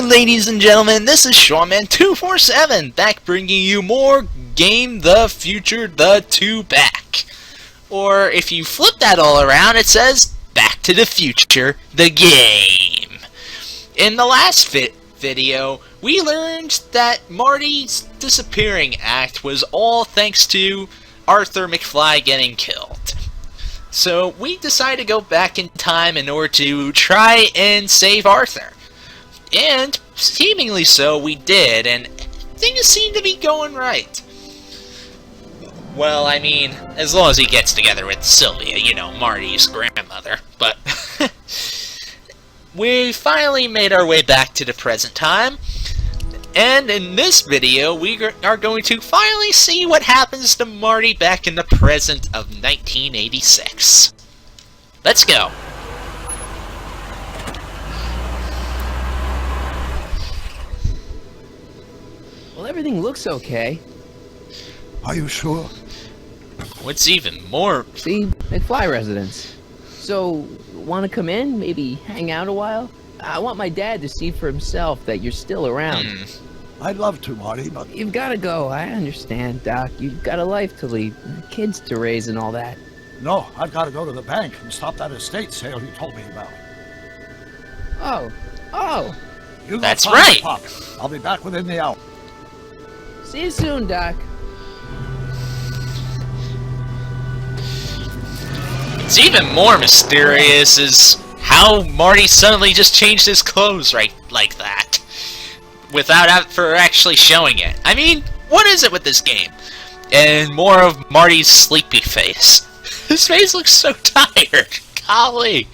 ladies and gentlemen, this is Seanman 247 back bringing you more Game the Future the 2 Back. Or if you flip that all around, it says Back to the Future the Game. In the last video, we learned that Marty's disappearing act was all thanks to Arthur McFly getting killed. So we decided to go back in time in order to try and save Arthur. And seemingly so we did, and things seem to be going right. Well, I mean, as long as he gets together with Sylvia, you know, Marty's grandmother. But we finally made our way back to the present time. And in this video, we are going to finally see what happens to Marty back in the present of 1986. Let's go. Well, everything looks okay. Are you sure? What's even more... See, McFly residence. So, want to come in? Maybe hang out a while? I want my dad to see for himself that you're still around. I'd love to, Marty, but... You've got to go. I understand, Doc. You've got a life to lead, kids to raise and all that. No, I've got to go to the bank and stop that estate sale you told me about. Oh! You go That's find right. Pop. I'll be back within the hour. See you soon, Doc. What's even more mysterious is how Marty suddenly just changed his clothes right like that. Without ever actually showing it. I mean, what is it with this game? And more of Marty's sleepy face. His face looks so tired. Golly.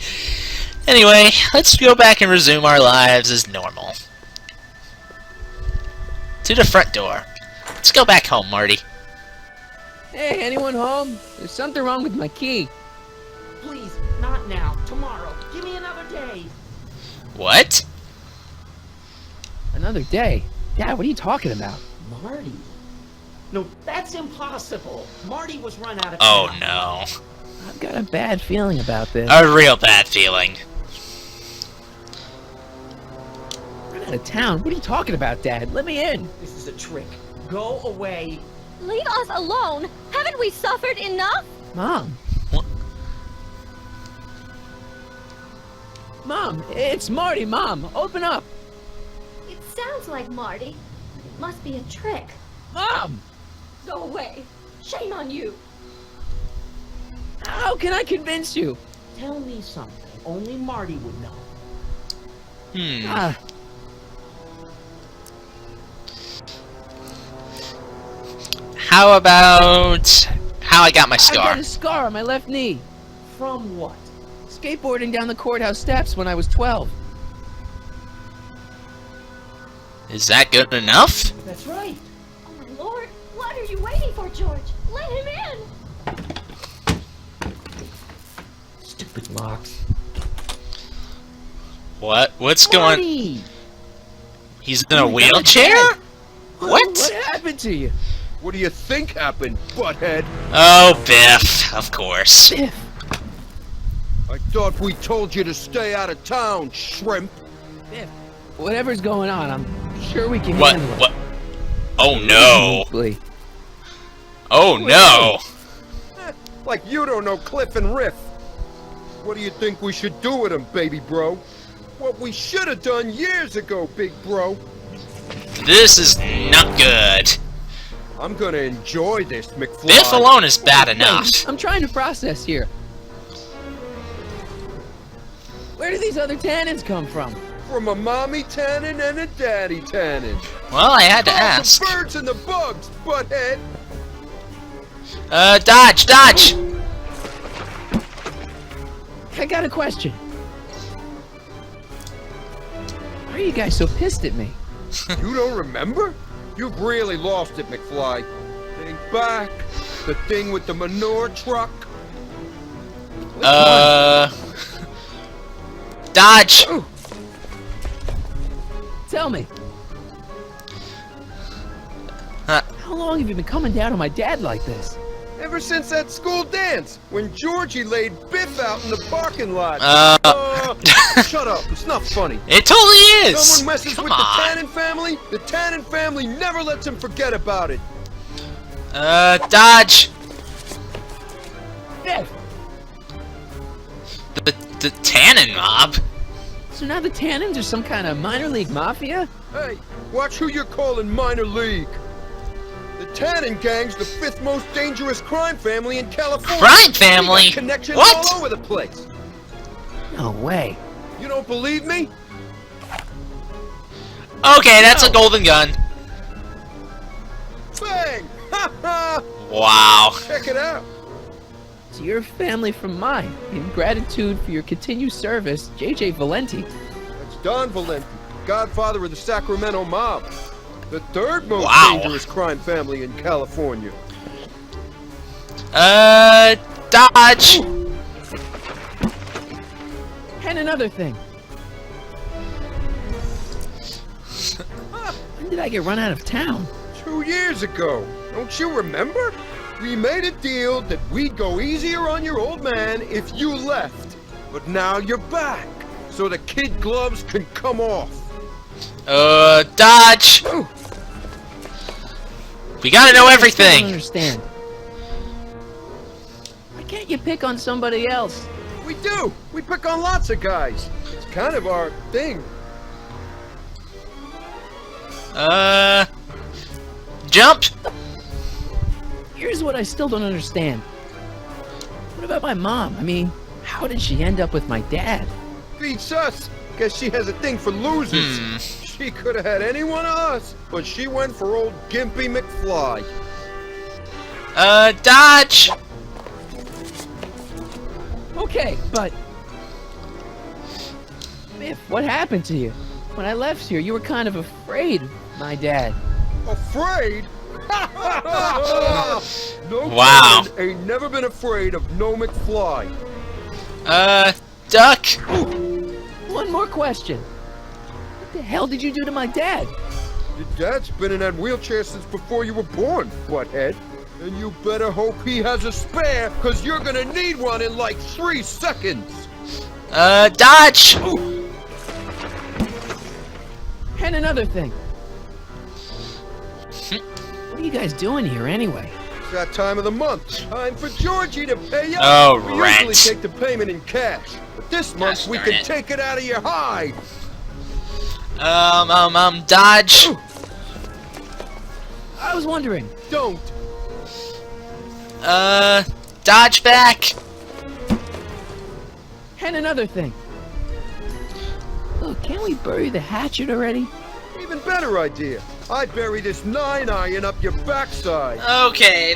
Anyway, let's go back and resume our lives as normal. To the front door. Let's go back home, Marty. Hey, anyone home? There's something wrong with my key. Please, not now. Tomorrow. Give me another day. What? Another day? Dad, what are you talking about? Marty? No, that's impossible. Marty was run out of Oh town. no. I've got a bad feeling about this. A real bad feeling. Run out of town? What are you talking about, Dad? Let me in. This is a trick. Go away. Leave us alone! Haven't we suffered enough? Mom. What? Mom, it's Marty, Mom. Open up. It sounds like Marty. It must be a trick. Mom! Go away. Shame on you. How can I convince you? Tell me something only Marty would know. Ah, How about how I got my I've scar? got a scar on my left knee. From what? Skateboarding down the courthouse steps when I was 12. Is that good enough? That's right. Oh my lord, what are you waiting for, George? Let him in! Stupid locks. What's going? Marty! He's in a wheelchair? What? What happened to you? What do you think happened, butthead? Oh, Biff, of course. Biff. I thought we told you to stay out of town, shrimp. Biff. Whatever's going on, I'm sure we can What? handle it. What? Oh no! Easily. Oh no! Like you don't know Cliff and Riff. What do you think we should do with him, baby bro? What we should have done years ago, big bro. This is not good. I'm gonna enjoy this, McFly. Biff alone is bad enough. Wait, I'm trying to process here. Where do these other Tannens come from? From a mommy Tannen and a daddy Tannen. Well, I had to Oh, ask. the birds and the bugs, butthead. Dodge! Dodge! I got a question. Why are you guys so pissed at me? You don't remember? You've really lost it, McFly. Think back. The thing with the manure truck. Which one? Dodge! Tell me. Huh. How long have you been coming down on my dad like this? Ever since that school dance, when Georgie laid Biff out in the parking lot. Shut up, it's not funny. It totally is! Someone messes Come with on. the Tannen family never lets him forget about it. Dodge! Biff! The Tannen mob? So now the Tannens are some kind of minor league mafia? Hey, watch who you're calling minor league. The Tannen gang's the 5th most dangerous crime family in California. Crime family? We got connections What? all over the place. No way. You don't believe me? Okay, that's a golden gun. Bang! Ha ha! Wow. Check it out. So you're a family from mine. In gratitude for your continued service, J.J. Valenti. That's Don Valenti, godfather of the Sacramento mob. The 3rd most Wow. dangerous crime family in California. Dodge! And another thing. When did I get run out of town? 2 years ago. Don't you remember? We made a deal that we'd go easier on your old man if you left. But now you're back, so the kid gloves can come off. Dodge! We gotta know I don't everything! understand. Why can't you pick on somebody else? We do. We pick on lots of guys. It's kind of our thing. Jump! Here's what I still don't understand. What about my mom? I mean, how did she end up with my dad? Beats us. Guess she has a thing for losers. She could have had any one of us, but she went for old Gimpy McFly. Dodge! Okay, but... Biff, what happened to you? When I left here, you were kind of afraid of my dad. Afraid? No Wow. kid ain't never been afraid of no McFly. Duck! One more question. What the hell did you do to my dad? Your dad's been in that wheelchair since before you were born, butthead. And you better hope he has a spare, cause you're gonna need one in like 3 seconds. Dodge! And another thing. What are you guys doing here anyway? It's that time of the month. Time for Georgie to pay up. Oh, we rats. usually take the payment in cash, but this month Gosh we darn can it. take it out of your hide. Dodge! I was wondering. Don't. Dodge back! And another thing. Look, can't we bury the hatchet already? Even better idea. I bury this 9-iron up your backside. Okay,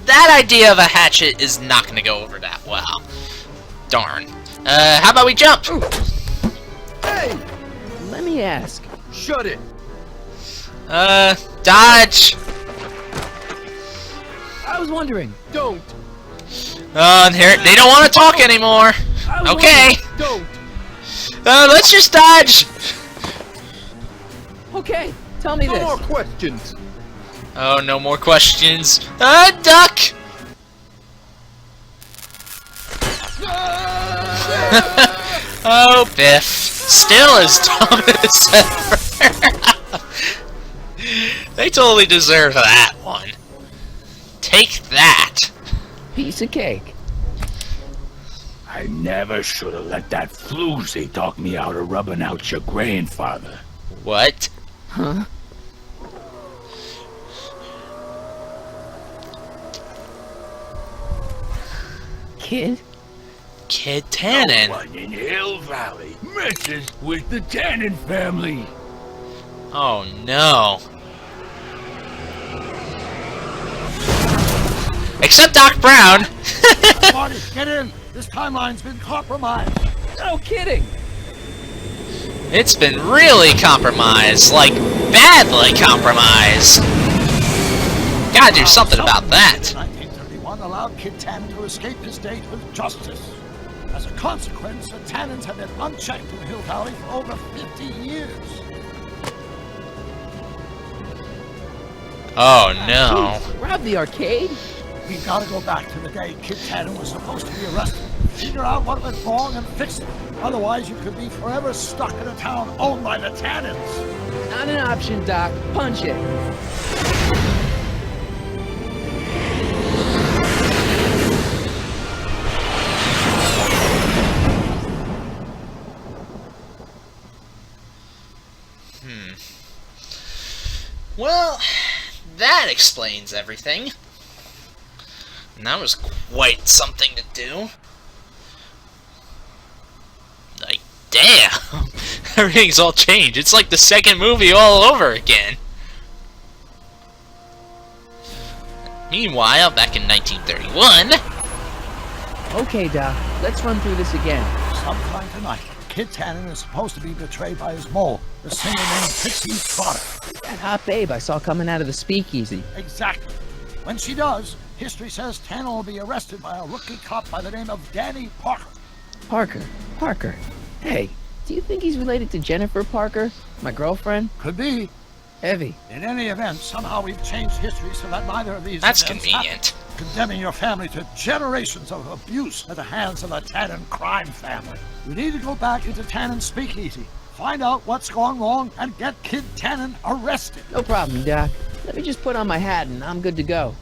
that idea of a hatchet is not gonna go over that well. Darn. How about we jump? Hey! Let me ask. Shut it. Dodge! I was wondering. Don't. They don't want to talk anymore. I was Okay. Don't. Let's just dodge. wondering. Okay, tell me No this. more questions. Oh, no more questions. Duck! Oh, Biff. Still as dumb as ever. They totally deserve that one. Take that. Piece of cake. I never should have let that floozy talk me out of rubbing out your grandfather. What? Huh? Kid? Kid No Tannen. one in Hill Valley messes with the Tannen family. Oh, no. Except Doc Brown. Marty, get in. This timeline's been compromised. No kidding. It's been really compromised. Like, badly compromised. Gotta do something about that. 1931 allowed Kid Tannen to escape his date with justice. As a consequence, the Tannens have been unchecked in Hill Valley for over 50 years. Oh, no. Rob the arcade? We gotta go back to the day Kid Tannen was supposed to be arrested. Figure out what went wrong and fix it. Otherwise, you could be forever stuck in a town owned by the Tannens. Not an option, Doc. Punch it. Well, that explains everything. And that was quite something to do. Like, damn! Everything's all changed. It's like the second movie all over again. Meanwhile, back in 1931... Okay, Doc. Let's run through this again. Sometime tonight, Kid Tannen is supposed to be betrayed by his mole, the singer named Pixie Trotter. That hot babe I saw coming out of the speakeasy. Exactly. When she does, history says Tannen will be arrested by a rookie cop by the name of Danny Parker. Parker. Hey, do you think he's related to Jennifer Parker, my girlfriend? Could be. Heavy. In any event, somehow we've changed history so that neither of these That's events convenient. happen, condemning your family to generations of abuse at the hands of the Tannen crime family. We need to go back into Tannen's speakeasy, find out what's gone wrong, and get Kid Tannen arrested. No problem, Doc. Let me just put on my hat and I'm good to go.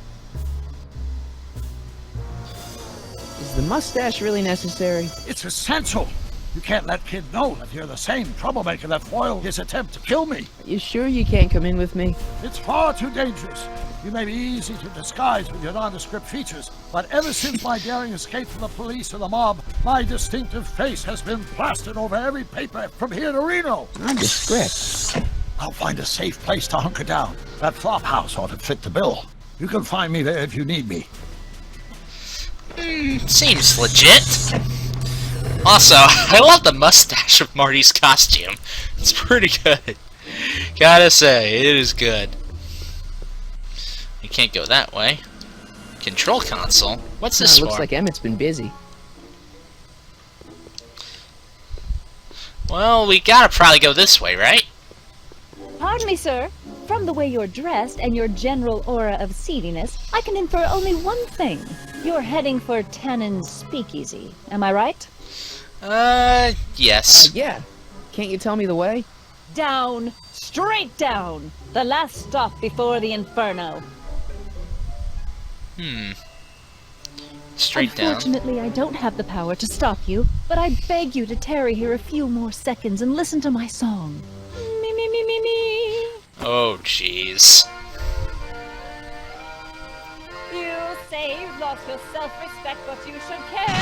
Is the mustache really necessary? It's essential. You can't let Kid know that you're the same troublemaker that foiled his attempt to kill me. Are you sure you can't come in with me? It's far too dangerous. You may be easy to disguise with your nondescript features, but ever since my daring escape from the police or the mob, my distinctive face has been plastered over every paper from here to Reno. Nondescript. I'll find a safe place to hunker down. That flop house ought to fit the bill. You can find me there if you need me. Seems legit. Also, I love the mustache of Marty's costume. It's pretty good. Gotta say, it is good. You can't go that way. Control console? What's this for? Looks like Emmett's been busy. Well, we gotta probably go this way, right? Pardon me, sir. From the way you're dressed and your general aura of seediness, I can infer only one thing. You're heading for Tannen's speakeasy. Am I right? Yes. Yeah. Can't you tell me the way? Down. Straight down. The last stop before the inferno. Straight down. Unfortunately, I don't have the power to stop you, but I beg you to tarry here a few more seconds and listen to my song. Me, me, me, me, me. Oh, jeez. You say you've lost your self-respect, but you should care.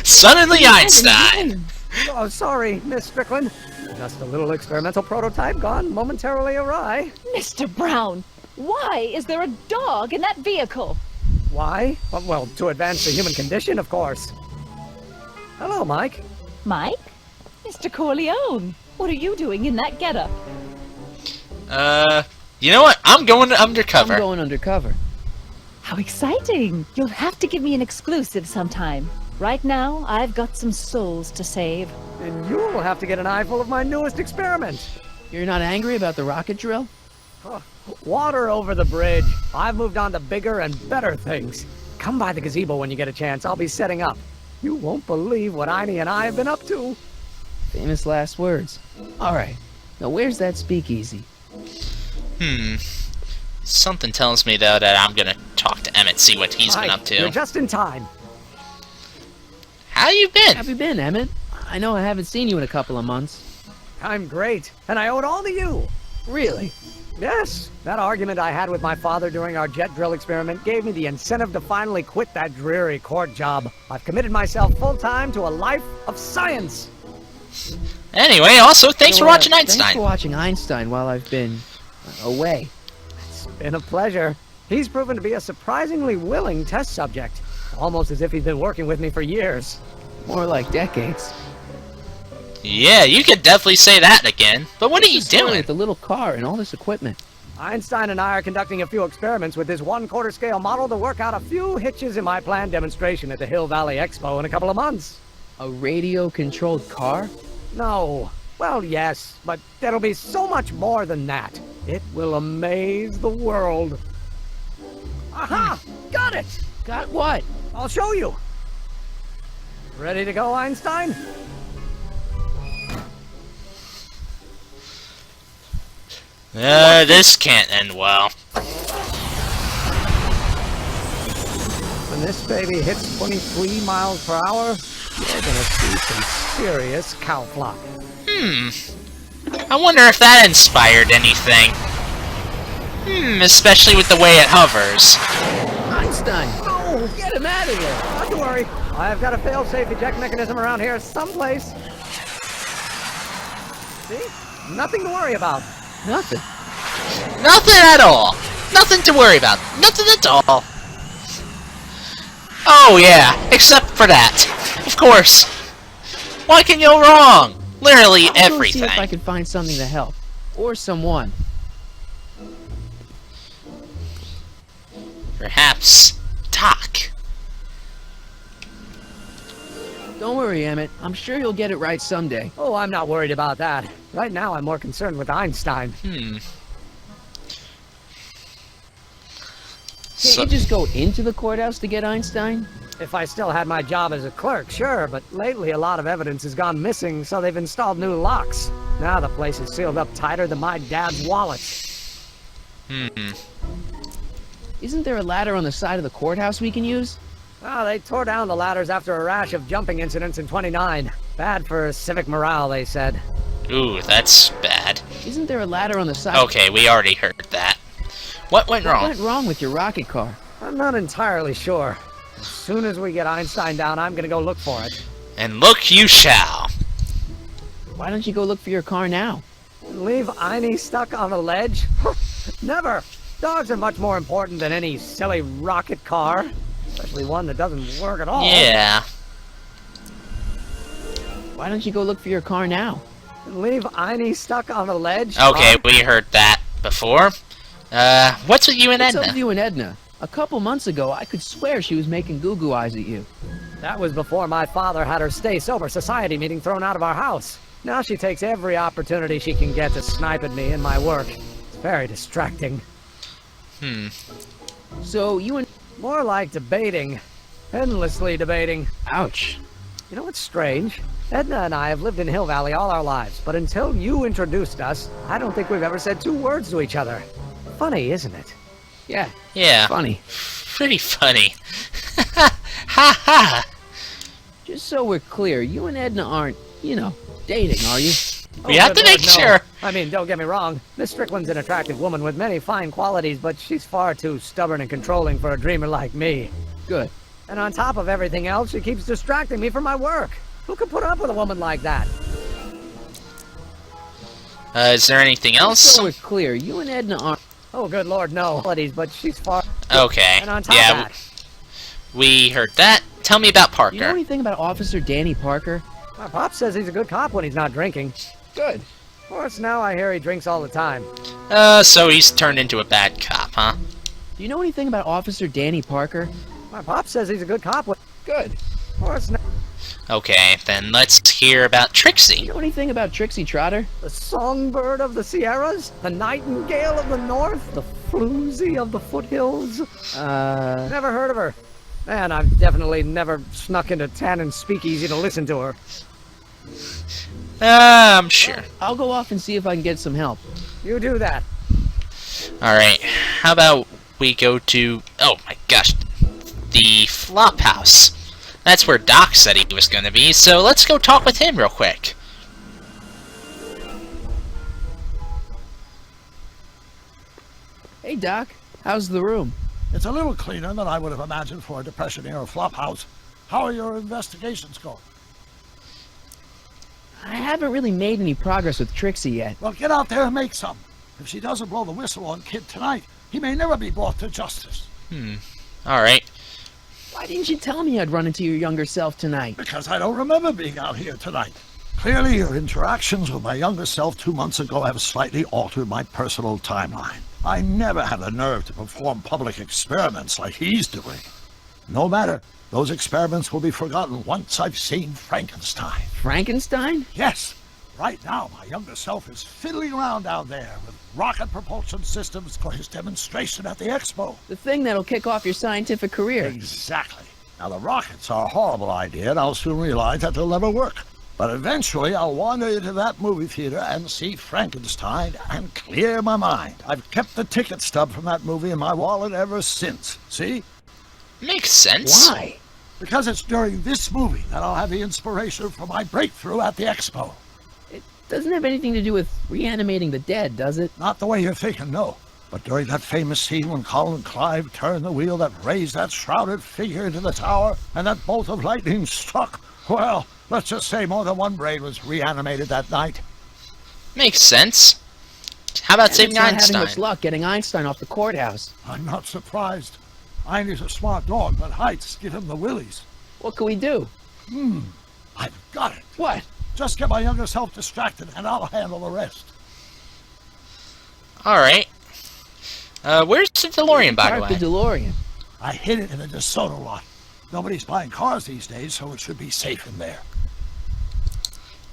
Suddenly Einstein! Oh, sorry, Miss Strickland. Just a little experimental prototype gone momentarily awry. Mr. Brown, why is there a dog in that vehicle? Why? Well, to advance the human condition, of course. Hello, Mike. Mike? Mr. Corleone, what are you doing in that getup? You know what? I'm going undercover. I'm going undercover. How exciting! You'll have to give me an exclusive sometime. Right now, I've got some souls to save. And you'll have to get an eyeful of my newest experiment. You're not angry about the rocket drill? Water over the bridge. I've moved on to bigger and better things. Come by the gazebo when you get a chance. I'll be setting up. You won't believe what Einie and I have been up to. Famous last words. Alright. Now where's that speakeasy? Something tells me, though, that I'm gonna talk to Emmett, see what he's been up to. You're just in time. How you been? How have you been, Emmett? I know I haven't seen you in a couple of months. I'm great, and I owe it all to you. Really? Yes, that argument I had with my father during our jet drill experiment gave me the incentive to finally quit that dreary court job. I've committed myself full-time to a life of science. Anyway, also, thanks So, for watching Thanks Einstein. for watching Einstein while I've been away. It's been a pleasure. He's proven to be a surprisingly willing test subject. Almost as if he's been working with me for years. More like decades. Yeah, you could definitely say that again. But what are you What's the story doing? with the little car and all this equipment? Einstein and I are conducting a few experiments with this 1/4 scale model to work out a few hitches in my planned demonstration at the Hill Valley Expo in a couple of months. A radio-controlled car? No. Well, yes, but there'll be so much more than that. It will amaze the world. Aha! Got it! Got what? I'll show you. Ready to go, Einstein? This can't end well. When this baby hits 23 miles per hour, you're gonna see some serious cow flock. I wonder if that inspired anything. Especially with the way it hovers. Einstein! No! Get him out of there! Not to worry. I've got a fail-safe eject mechanism around here someplace. See? Nothing to worry about. Nothing. Nothing at all. Nothing to worry about. Nothing at all. Oh yeah, except for that. Of course. What can go wrong? Literally I'll go everything. see if I can find something to help. Or someone. Perhaps Doc. Don't worry, Emmett. I'm sure you'll get it right someday. Oh, I'm not worried about that. Right now, I'm more concerned with Einstein. Can't So- you just go into the courthouse to get Einstein? If I still had my job as a clerk, sure, but lately a lot of evidence has gone missing, so they've installed new locks. Now the place is sealed up tighter than my dad's wallet. Isn't there a ladder on the side of the courthouse we can use? Oh, they tore down the ladders after a rash of jumping incidents in 29. Bad for civic morale, they said. Ooh, that's bad. Isn't there a ladder on the side? Okay, we already heard that. What went What wrong? went wrong with your rocket car? I'm not entirely sure. As soon as we get Einstein down, I'm gonna go look for it. And look you shall. Why don't you go look for your car now? Leave Einie stuck on a ledge? Never! Dogs are much more important than any silly rocket car. Especially one that doesn't work at all. Yeah. Why don't you go look for your car now? Leave Einie stuck on a ledge? Okay, we heard that before. What's with you and What's up Edna? with you and Edna? A couple months ago, I could swear she was making goo-goo eyes at you. That was before my father had her stay sober society meeting thrown out of our house. Now she takes every opportunity she can get to snipe at me and my work. It's very distracting. So you and... More like debating. Endlessly debating. Ouch. You know what's strange? Edna and I have lived in Hill Valley all our lives, but until you introduced us, I don't think we've ever said 2 words to each other. Funny, isn't it? Yeah, Yeah. funny. Pretty funny. Ha ha. Just so we're clear, you and Edna aren't, you know, dating, are you? We have good to make Lord, no. sure. I mean, don't get me wrong. Miss Strickland's an attractive woman with many fine qualities, but she's far too stubborn and controlling for a dreamer like me. Good. And on top of everything else, she keeps distracting me from my work. Who could put up with a woman like that? Is there anything Just else? so we're clear, you and Edna aren't... Oh, good Lord, no. Qualities, but she's far... Okay. And on top Yeah, of that, we heard that. Tell me about Do you know Parker. anything about Officer Danny Parker? my pop says he's a good cop when he's not drinking. Good. Of course, now I hear he drinks all the time. So he's turned into a bad cop, huh? Do you know anything about Officer Danny Parker? My pop says he's a good cop when... Good. Of course, now... Okay, then let's hear about Do Trixie. you know anything about Trixie Trotter? The songbird of the Sierras? The nightingale of the north? The floozy of the foothills? Never heard of her. Man, I've definitely never snuck into Tannen's speakeasy to listen to her. I'm sure. I'll go off and see if I can get some help. You do that. Alright, how about we go to... Oh my gosh. The Flop House. That's where Doc said he was going to be, so let's go talk with him real quick. Hey, Doc. How's the room? It's a little cleaner than I would have imagined for a Depression-era flop house. How are your investigations going? I haven't really made any progress with Trixie yet. Well, get out there and make some. If she doesn't blow the whistle on Kid tonight, he may never be brought to justice. Alright. Why didn't you tell me I'd run into your younger self tonight? Because I don't remember being out here tonight. Clearly, your interactions with my younger self 2 months ago have slightly altered my personal timeline. I never had the nerve to perform public experiments like he's doing. No matter, those experiments will be forgotten once I've seen Frankenstein. Frankenstein? Yes, Right now, my younger self is fiddling around down there with rocket propulsion systems for his demonstration at the expo. The thing that'll kick off your scientific career. Exactly. Now, the rockets are a horrible idea, and I'll soon realize that they'll never work. But eventually, I'll wander into that movie theater and see Frankenstein and clear my mind. I've kept the ticket stub from that movie in my wallet ever since. See? Makes sense. Why? Because it's during this movie that I'll have the inspiration for my breakthrough at the expo. It doesn't have anything to do with reanimating the dead, does it? Not the way you're thinking, no. But during that famous scene when Colin Clive turned the wheel that raised that shrouded figure into the tower, and that bolt of lightning struck, well, let's just say more than one brain was reanimated that night. Makes sense. How about saving It's not Einstein? having much luck getting Einstein off the courthouse. I'm not surprised. Einstein's a smart dog, but heights give him the willies. What can we do? I've got it. What? Just get my younger self distracted, and I'll handle the rest. Alright. Where's the DeLorean, by the Park way? the DeLorean. I hid it in a DeSoto lot. Nobody's buying cars these days, so it should be safe in there.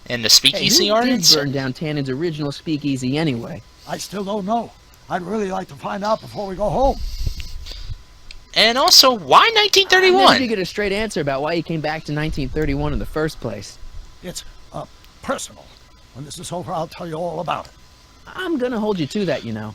And the Hey, speakeasy who did ordinance? burn down Tannen's original speakeasy anyway? I still don't know. I'd really like to find out before we go home. And also, why I never 1931? did get a straight answer about why he came back to 1931 in the first place. It's, personal. When this is over, I'll tell you all about it. I'm gonna hold you to that, you know.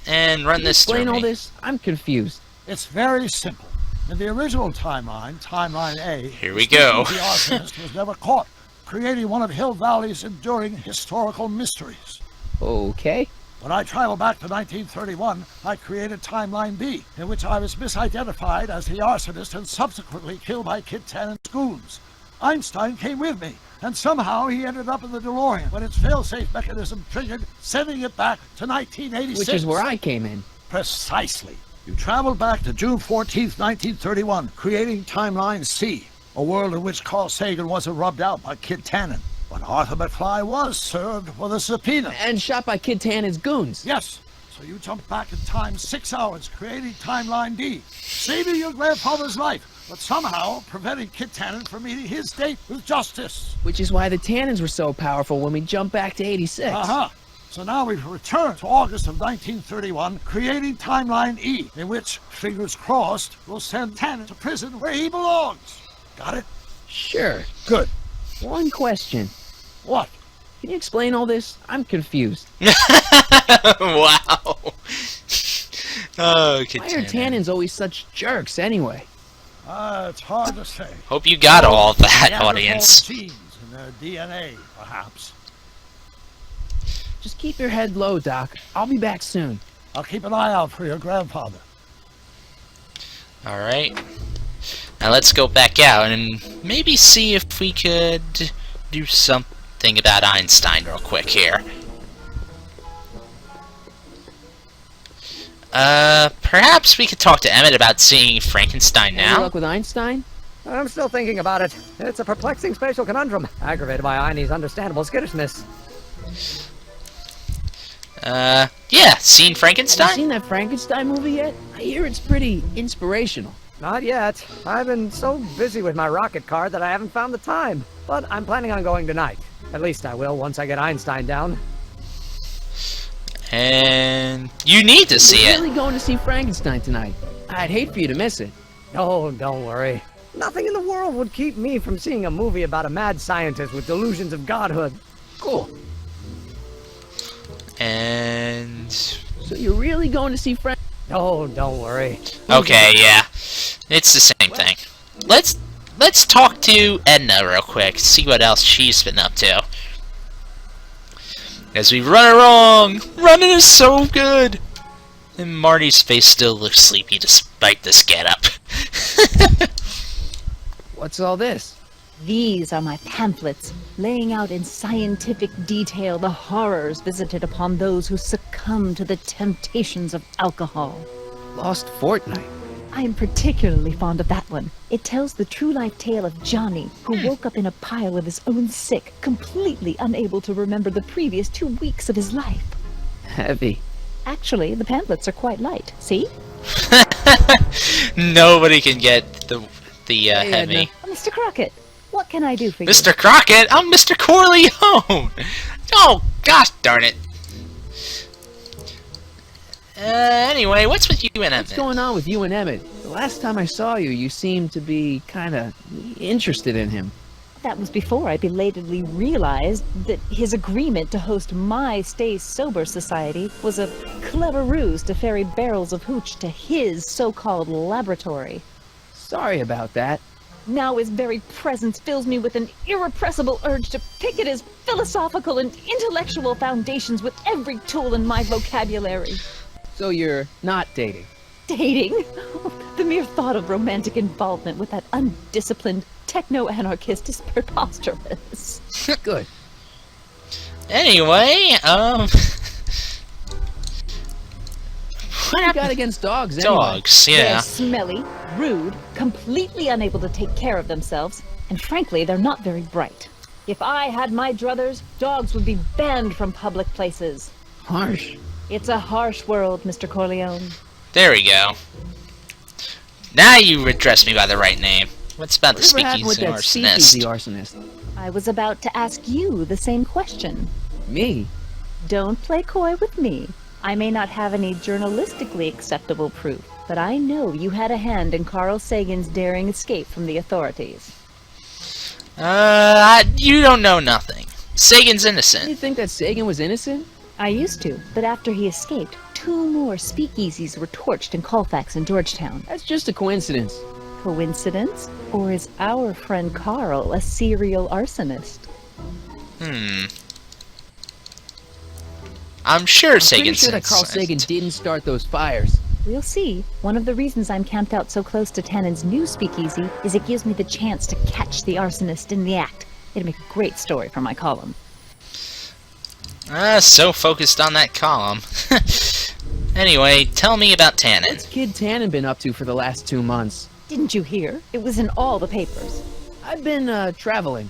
And run Can you this through explain all me. this? I'm confused. It's very simple. In the original timeline, Timeline A, Here we go. the arsonist was never caught, creating one of Hill Valley's enduring historical mysteries. Okay. When I traveled back to 1931, I created Timeline B, in which I was misidentified as the arsonist and subsequently killed by Kid Tannen's goons. Einstein came with me, and somehow he ended up in the DeLorean when its failsafe mechanism triggered, sending it back to 1986. Which is where I came in. Precisely. You traveled back to June 14th, 1931, creating Timeline C, a world in which Carl Sagan wasn't rubbed out by Kid Tannen, but Arthur McFly was served with a subpoena. And shot by Kid Tannen's goons. Yes, so you jumped back in time 6 hours, creating Timeline D, saving your grandfather's life, but somehow preventing Kid Tannen from meeting his date with justice. Which is why the Tannens were so powerful when we jumped back to 86. Uh-huh. So now we've returned to August of 1931, creating Timeline E, in which, fingers crossed, we'll send Tannen to prison where he belongs. Got it? Sure. Good. One question. What? Can you explain all this? I'm confused. Wow. Oh, Kid Why are Tannen. Tannens always such jerks anyway? It's hard to say. Hope you got all that, Neanderthal audience. genes in their DNA, perhaps. Just keep your head low, Doc. I'll be back soon. I'll keep an eye out for your grandfather. Alright. Now let's go back out and maybe see if we could do something about Einstein real quick here. Perhaps we could talk to Emmett about seeing Frankenstein Any now? luck with Einstein? I'm still thinking about it. It's a perplexing spatial conundrum, aggravated by Einie's understandable skittishness. Yeah, seen Have Frankenstein? you seen that Frankenstein movie yet? I hear it's pretty inspirational. Not yet. I've been so busy with my rocket car that I haven't found the time. But I'm planning on going tonight. At least I will once I get Einstein down. And you need to see We're it. really going to see Frankenstein tonight. I'd hate for you to miss it. Oh, don't worry. Nothing in the world would keep me from seeing a movie about a mad scientist with delusions of godhood. Cool. And So you're really going to see Frank? Oh, don't worry. okay, yeah, it's the same thing. Let's talk to Edna real quick. See what else she's been up to. As we run along, running is so good. And Marty's face still looks sleepy despite this getup. What's all this? These are my pamphlets, laying out in scientific detail the horrors visited upon those who succumb to the temptations of alcohol. Lost Fortnite. I am particularly fond of that one. It tells the true life tale of Johnny, who woke up in a pile of his own sick, completely unable to remember the previous 2 weeks of his life. Heavy. Actually, the pamphlets are quite light. See? Nobody can get the Hey, heavy. Edna. Mr. Crockett, What can I do for you? Mr. Crockett, I'm Mr. Corleone! Oh, gosh darn it. Anyway, what's with you and Emmett? What's going on with you and Emmett? The last time I saw you, you seemed to be kinda interested in him. That was before I belatedly realized that his agreement to host my Stay Sober Society was a clever ruse to ferry barrels of hooch to his so-called laboratory. Sorry about that. Now his very presence fills me with an irrepressible urge to pick at his philosophical and intellectual foundations with every tool in my vocabulary. So you're not dating? Dating? The mere thought of romantic involvement with that undisciplined techno-anarchist is preposterous. Good. Anyway, What you got against dogs, anyway? dogs, They're yeah. smelly, rude, completely unable to take care of themselves, and frankly, they're not very bright. If I had my druthers, dogs would be banned from public places. Harsh. It's a harsh world, Mr. Corleone. There we go. Now you address me by the right name. What's about the Whatever happened with speakeasy that arsonist? speakeasy arsonist? I was about to ask you the same question. Me? Don't play coy with me. I may not have any journalistically acceptable proof, but I know you had a hand in Carl Sagan's daring escape from the authorities. You don't know nothing. Sagan's You innocent. think that Sagan was innocent? I used to, but after he escaped, 2 more speakeasies were torched in Colfax and Georgetown. That's just a coincidence. Coincidence? Or is our friend Carl a serial arsonist? I'm sure I'm pretty Sagan's sure that Carl innocent. Sagan didn't start those fires. We'll see. One of the reasons I'm camped out so close to Tannen's new speakeasy is it gives me the chance to catch the arsonist in the act. It'd make a great story for my column. So focused on that column. Anyway, tell me about Tannen. What's Kid Tannen been up to for the last 2 months? Didn't you hear? It was in all the papers. I've been, traveling.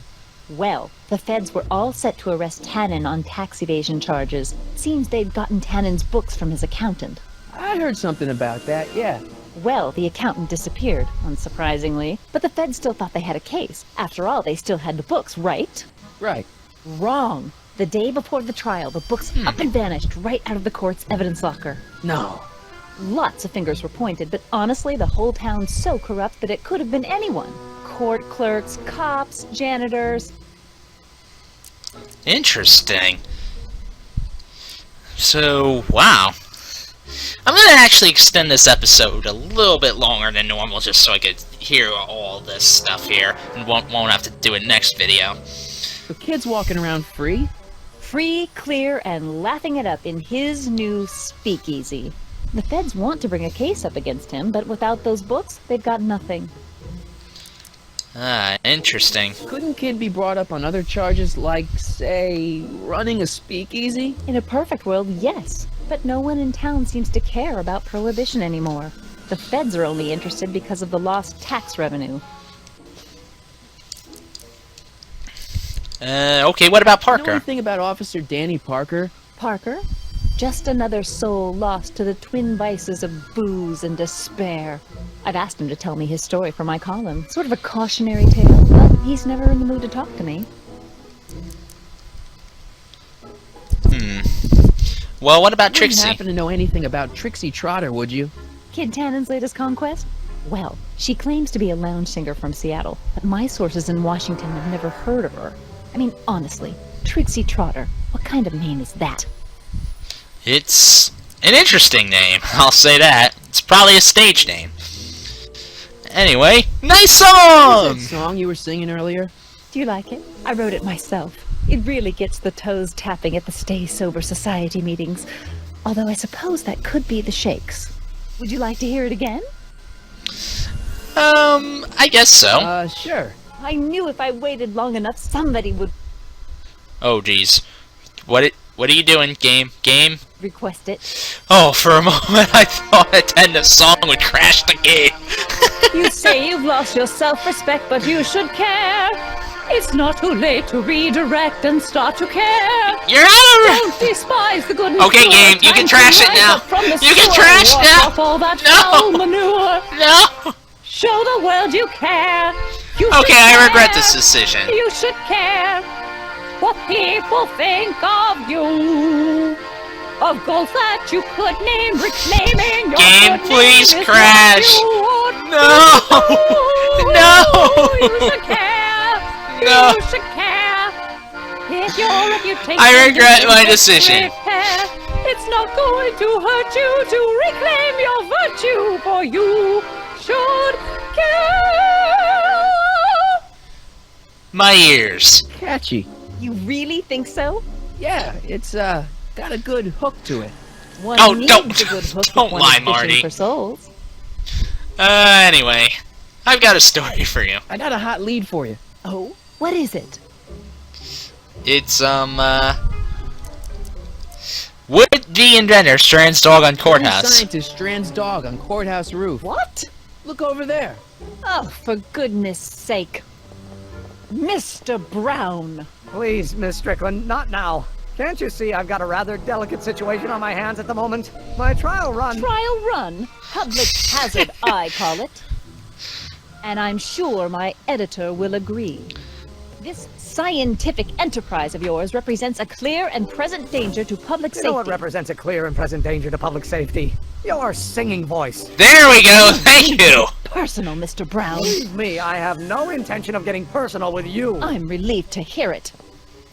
Well, the feds were all set to arrest Tannen on tax evasion charges. Seems they'd gotten Tannen's books from his accountant. I heard something about that, yeah. Well, the accountant disappeared, unsurprisingly, but the feds still thought they had a case. After all, they still had the books, right? Right. Wrong. The day before the trial, the books up and vanished right out of the court's evidence locker. No. Lots of fingers were pointed, but honestly, the whole town's so corrupt that it could have been anyone. Court clerks, cops, janitors. Interesting. So, wow. I'm gonna actually extend this episode a little bit longer than normal just so I could hear all this stuff here and won't have to do it next video. So kids walking around free? Free, clear, and laughing it up in his new speakeasy. The feds want to bring a case up against him, but without those books, they've got nothing. Interesting. Couldn't Kid be brought up on other charges like, say, running a speakeasy? In a perfect world, yes. But no one in town seems to care about prohibition anymore. The feds are only interested because of the lost tax revenue. Okay, what about You know Parker? anything about Officer Danny Parker? Parker? Just another soul lost to the twin vices of booze and despair. I've asked him to tell me his story for my column. Sort of a cautionary tale, but he's never in the mood to talk to me. Well, what about You wouldn't Trixie? happen to know anything about Trixie Trotter, would you? Kid Tannen's latest conquest? Well, she claims to be a lounge singer from Seattle, but my sources in Washington have never heard of her. I mean, honestly, Trixie Trotter, what kind of name is that? It's an interesting name, I'll say that. It's probably a stage name. Anyway, nice That song! song you were singing earlier? Do you like it? I wrote it myself. It really gets the toes tapping at the Stay Sober Society meetings. Although I suppose that could be the Shakes. Would you like to hear it again? I guess so. Sure. I knew if I waited long enough, somebody would Oh, geez. What are you doing, game? Game? request it. Oh, for a moment I thought a end of song would crash the game. You say you've lost your self-respect, but you should care. It's not too late to redirect and start to care. You're out of Don't despise the good and Okay, pure. game, you can Time to trash it rise now. up from the You can sewer trash and wash now. off all that No. foul manure. No! Show the world you care. You Okay, should I regret care. this decision. You should care what people think of you. Of goals that you could name, reclaiming your Game, good please name is crash. what you ought No. to do. No. You should care. No. You should care. If your reputation I regret is my in decision. disrepair, it's not going to hurt you to reclaim your virtue, for you should care. My ears. Catchy. You really think so? Yeah, it's got a good hook to it. One Oh, needs don't- a good hook don't if one lie, is fishing Marty. for souls. Anyway, I've got a story for you. I got a hot lead for you. Oh, what is it? It's, would-be inventor strands dog on courthouse. Scientist strands dog on courthouse roof. What? Look over there. Oh, for goodness sake. Mr. Brown. Please, Miss Strickland, not now. Can't you see I've got a rather delicate situation on my hands at the moment? My trial run... Trial run. Public hazard, I call it. And I'm sure my editor will agree. This scientific enterprise of yours represents a clear and present danger to public You safety. know what represents a clear and present danger to public safety? Your singing voice. There we go, thank you! Personal, Mr. Brown. Believe me, I have no intention of getting personal with you. I'm relieved to hear it.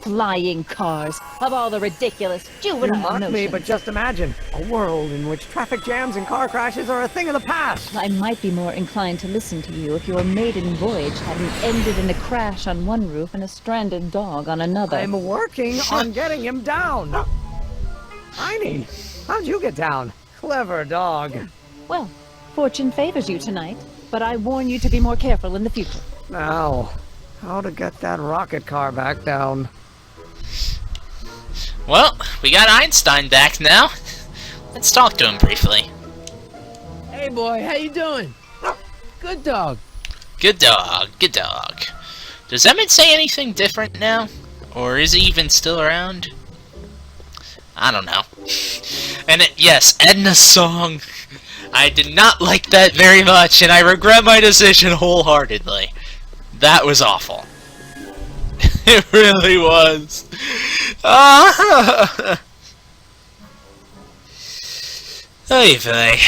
Flying cars, of all the ridiculous You juvenile mock notions. me, but just imagine a world in which traffic jams and car crashes are a thing of the past. I might be more inclined to listen to you if your maiden voyage hadn't ended in a crash on one roof and a stranded dog on another. I'm working on getting him down. Tiny, how'd you get down? Clever dog. Well, fortune favors you tonight, but I warn you to be more careful in the future. Now, how to get that rocket car back down? Well, we got Einstein back now. Let's talk to him briefly. Hey boy, how you doing? Good dog. Good dog, good dog. Does Emmett say anything different now? Or is he even still around? I don't know. And yes, Edna's song. I did not like that very much, and I regret my decision wholeheartedly. That was awful. It really was. Oy vey.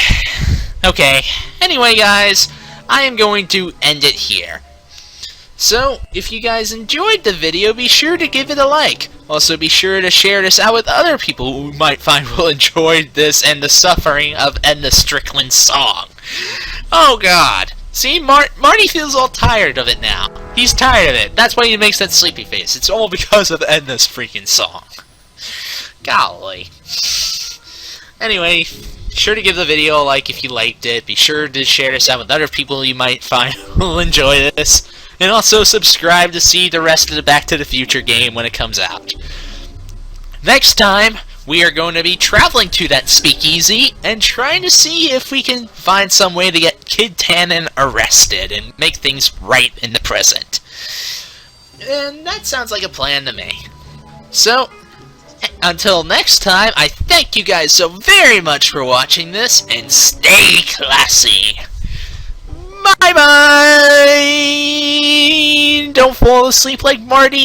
Okay, anyway guys, I am going to end it here. So, if you guys enjoyed the video, be sure to give it a like. Also, be sure to share this out with other people who might find will enjoy this and the suffering of Edna Strickland's song. Oh god. See, Marty feels all tired of it now. He's tired of it. That's why he makes that sleepy face. It's all because of Edna's freaking song. Golly. Anyway, be sure to give the video a like if you liked it. Be sure to share this out with other people you might find will enjoy this. And also subscribe to see the rest of the Back to the Future game when it comes out. Next time, we are going to be traveling to that speakeasy and trying to see if we can find some way to get Kid Tannen arrested and make things right in the present. And that sounds like a plan to me. So, until next time, I thank you guys so very much for watching this, and stay classy. Bye-bye! Don't fall asleep like Marty!